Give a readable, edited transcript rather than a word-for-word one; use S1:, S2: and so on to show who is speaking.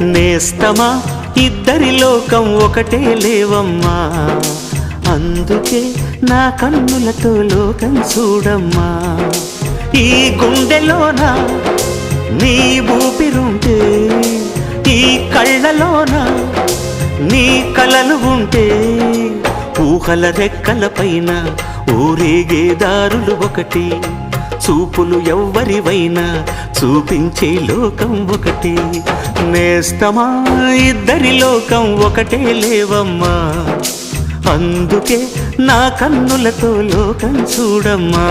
S1: నేస్తమా ఇద్దరి లోకం ఒకటే లేవమ్మా, అందుకే నా కన్నులతో లోకం చూడమ్మా. ఈ గుండెలోన నీ ఊపిరుంటే, ఈ కళ్ళలోన నీ కలలు ఉంటే, ఊహల రెక్కల పైన ఊరేగే దారులు ఒకటి, చూపులు ఎవ్వరివైనా చూపించే లోకం ఒకటి. నేస్తమా ఇద్దరి లోకం ఒకటే లేవమ్మా, అందుకే నా కన్నులతో లోకం చూడమ్మా.